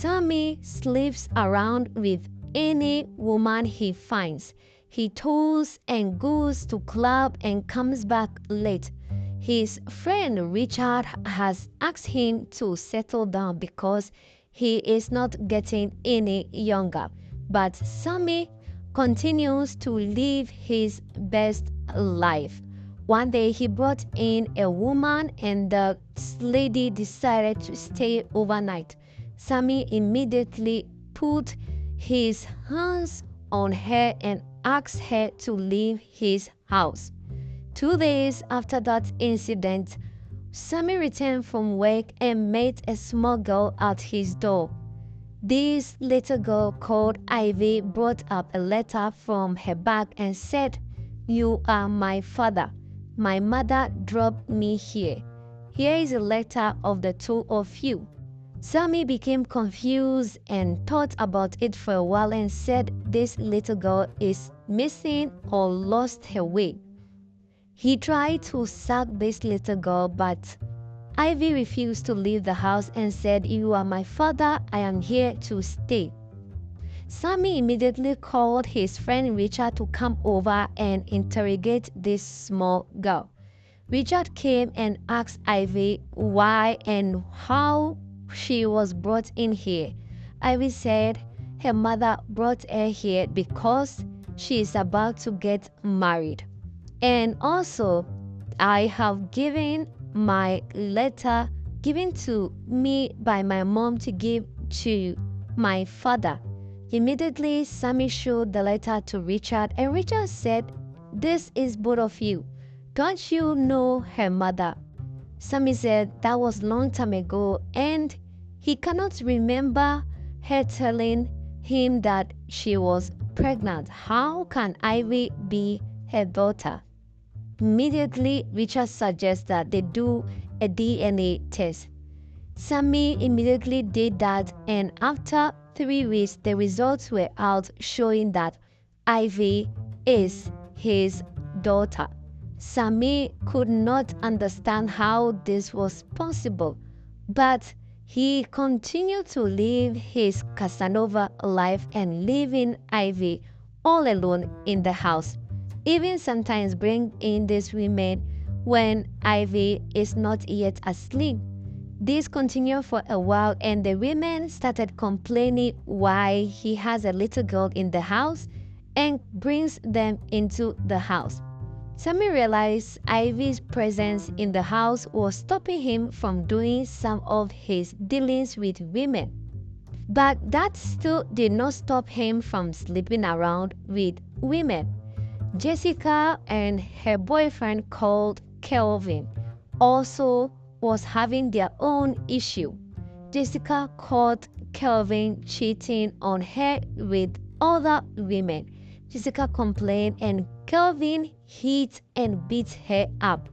Sami sleeps around with any woman he finds. He tours and goes to club and comes back late. His friend Richard has asked him to settle down because he is not getting any younger. But Sami continues to live his best life. One day he brought in a woman and the lady decided to stay overnight. Sami immediately put his hands on her and asked her to leave his house. 2 days after that incident, Sami returned from work and met a small girl at his door. This little girl called Ivy brought up a letter from her bag and said, "You are my father. My mother dropped me here. Here is a letter of the two of you." Sami became confused and thought about it for a while and said this little girl is missing or lost her way. He tried to sack this little girl, but Ivy refused to leave the house and said, "You are my father, I am here to stay." Sami immediately called his friend Richard to come over and interrogate this small girl. Richard came and asked Ivy why and how she was brought in here. Ivy said her mother brought her here because she is about to get married. And also, I have given my letter given to me by my mom to give to my father. Immediately, Sami showed the letter to Richard and Richard said, "This is both of you. Don't you know her mother?" Sami said that was long time ago and he cannot remember her telling him that she was pregnant. How can Ivy be her daughter? Immediately, Richard suggests that they do a DNA test. Sami immediately did that and after 3 weeks, the results were out showing that Ivy is his daughter. Sami could not understand how this was possible, but he continued to live his Casanova life and leaving Ivy all alone in the house. Even sometimes bring in these women when Ivy is not yet asleep. This continued for a while and the women started complaining why he has a little girl in the house and brings them into the house. Sami realized Ivy's presence in the house was stopping him from doing some of his dealings with women. But that still did not stop him from sleeping around with women. Jessica and her boyfriend called Kelvin also was having their own issue. Jessica caught Kelvin cheating on her with other women. Jessica complained and Kelvin hit and beat her up.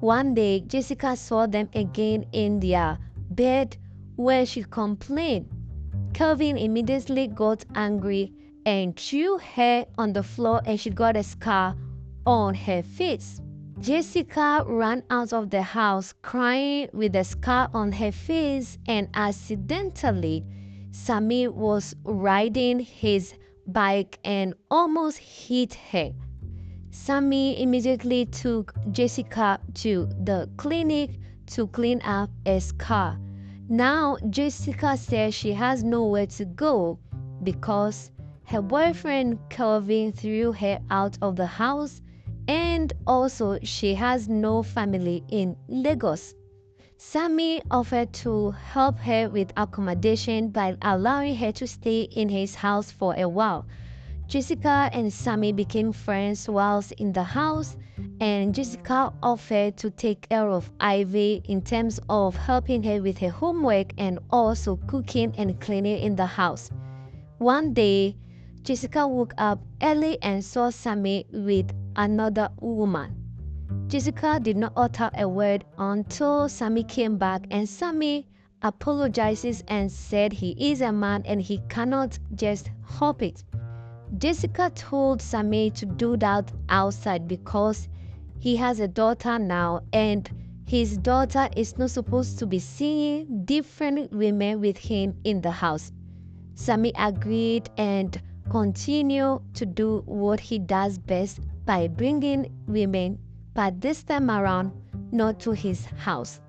One day, Jessica saw them again in their bed where she complained. Kelvin immediately got angry and threw her on the floor and she got a scar on her face. Jessica ran out of the house crying with a scar on her face and accidentally Sami was riding his bike and almost hit her. Sami immediately took Jessica to the clinic to clean up a scar. Now Jessica says she has nowhere to go because her boyfriend Kelvin threw her out of the house and also she has no family in Lagos. Sami offered to help her with accommodation by allowing her to stay in his house for a while. Jessica and Sami became friends whilst in the house and Jessica offered to take care of Ivy in terms of helping her with her homework and also cooking and cleaning in the house. One day, Jessica woke up early and saw Sami with another woman. Jessica did not utter a word until Sami came back and Sami apologizes and said he is a man and he cannot just help it. Jessica told Sami to do that outside because he has a daughter now and His daughter is not supposed to be seeing different women with him in the house. Sami agreed and continued to do what he does best by bringing women, but this time around, not to his house.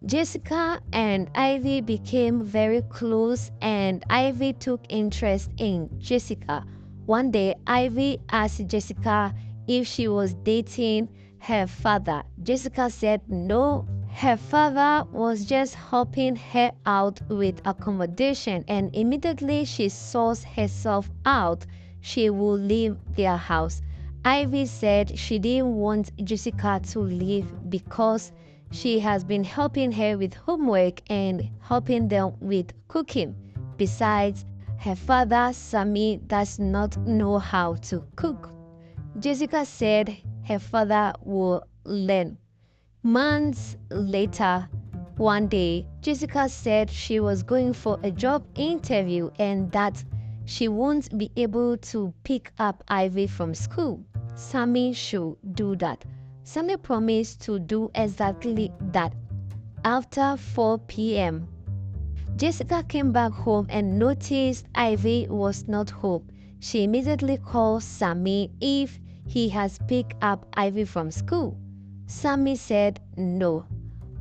Jessica and Ivy became very close, and Ivy took interest in Jessica. One day, Ivy asked Jessica if she was dating her father. Jessica said no. Her father was just helping her out with accommodation, and immediately she sorts herself out, she would leave their house. Ivy said she didn't want Jessica to leave because she has been helping her with homework and helping them with cooking. Besides, her father, Sami, does not know how to cook. Jessica said her father will learn. Months later, one day, Jessica said she was going for a job interview and that she won't be able to pick up Ivy from school. Sami should do that. Sami promised to do exactly that. After 4 p.m., Jessica came back home and noticed Ivy was not home. She immediately called Sami if he has picked up Ivy from school. Sami said no.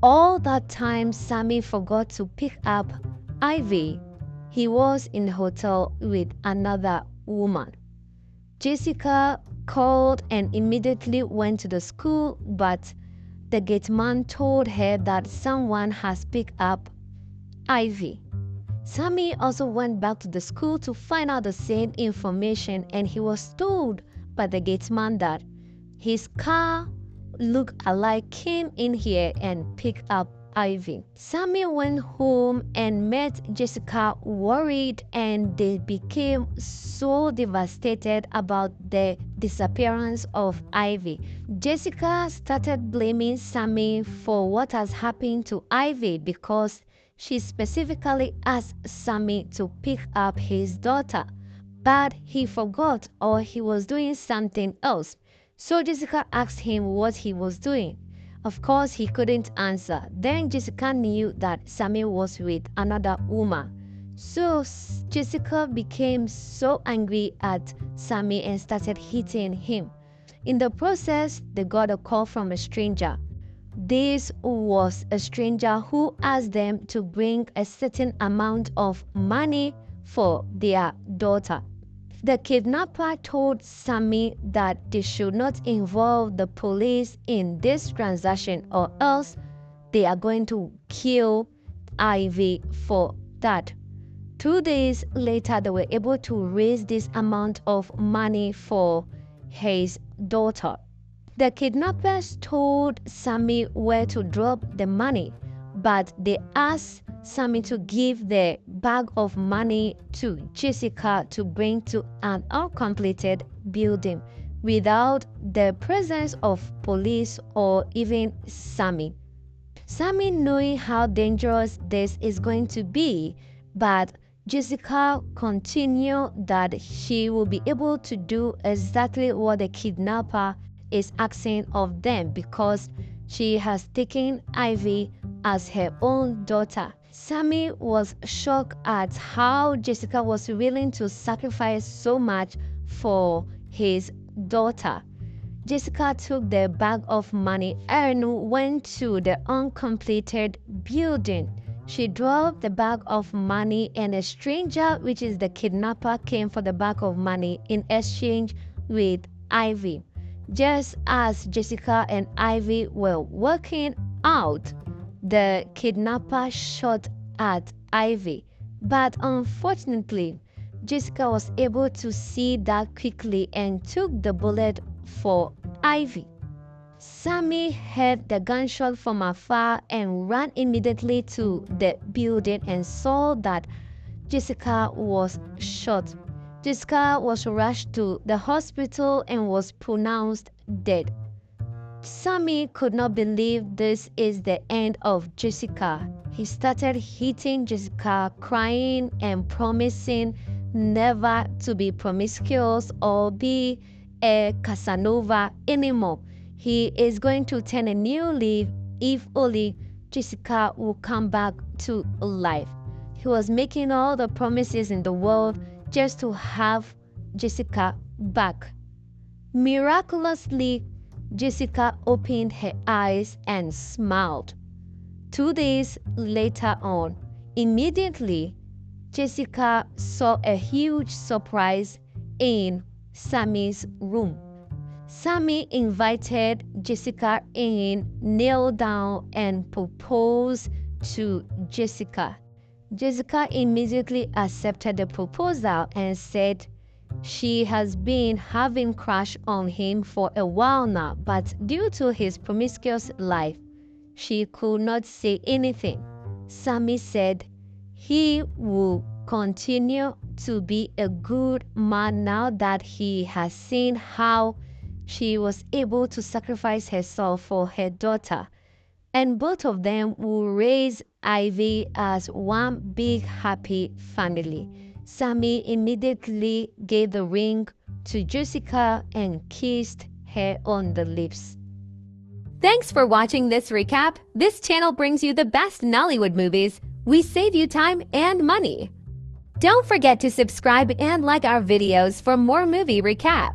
All that time, Sami forgot to pick up Ivy. He was in a hotel with another woman. Jessica called and immediately went to the school, but the gate man told her that someone has picked up Ivy. Sami also went back to the school to find out the same information, and he was told by the gate man that his car look-alike came in here and picked up Ivy. Sami went home and met Jessica, worried, and they became so devastated about the disappearance of Ivy. Jessica started blaming Sami for what has happened to Ivy because she specifically asked Sami to pick up his daughter, but he forgot or he was doing something else. So Jessica asked him what he was doing. Of course, he couldn't answer. Then Jessica knew that Sami was with another woman. So Jessica became so angry at Sami and started hitting him. In the process, they got a call from a stranger. This was a stranger who asked them to bring a certain amount of money for their daughter. The kidnapper told Sami that they should not involve the police in this transaction or else they are going to kill Ivy for that. 2 days later, they were able to raise this amount of money for his daughter. The kidnappers told Sami where to drop the money, but they asked Sami to give the bag of money to Jessica to bring to an uncompleted building without the presence of police or even Sami. Sami, knowing how dangerous this is going to be, but Jessica continued that she will be able to do exactly what the kidnapper is asking of them because she has taken Ivy as her own daughter. Sami was shocked at how Jessica was willing to sacrifice so much for his daughter. Jessica took the bag of money and went to the uncompleted building. She dropped the bag of money and a stranger, which is the kidnapper, came for the bag of money in exchange with Ivy. Just as Jessica and Ivy were working out, the kidnapper shot at Ivy, but unfortunately, Jessica was able to see that quickly and took the bullet for Ivy. Sami heard the gunshot from afar and ran immediately to the building and saw that Jessica was shot. Jessica was rushed to the hospital and was pronounced dead. Sami could not believe this is the end of Jessica. He started hitting Jessica, crying and promising never to be promiscuous or be a Casanova anymore. He is going to turn a new leaf if only Jessica would come back to life. He was making all the promises in the world just to have Jessica back. Miraculously, Jessica opened her eyes and smiled. 2 days later on, immediately, Jessica saw a huge surprise in Sami's room. Sami invited Jessica in, knelt down, and proposed to Jessica. Jessica immediately accepted the proposal and said she has been having crush on him for a while now, but due to his promiscuous life, she could not say anything. Sami said he will continue to be a good man now that he has seen how she was able to sacrifice herself for her daughter, and both of them will raise Ivy as one big happy family. Sami immediately gave the ring to Jessica and kissed her on the lips. Thanks for watching this recap. This channel brings you the best Nollywood movies. We save you time and money. Don't forget to subscribe and like our videos for more movie recap.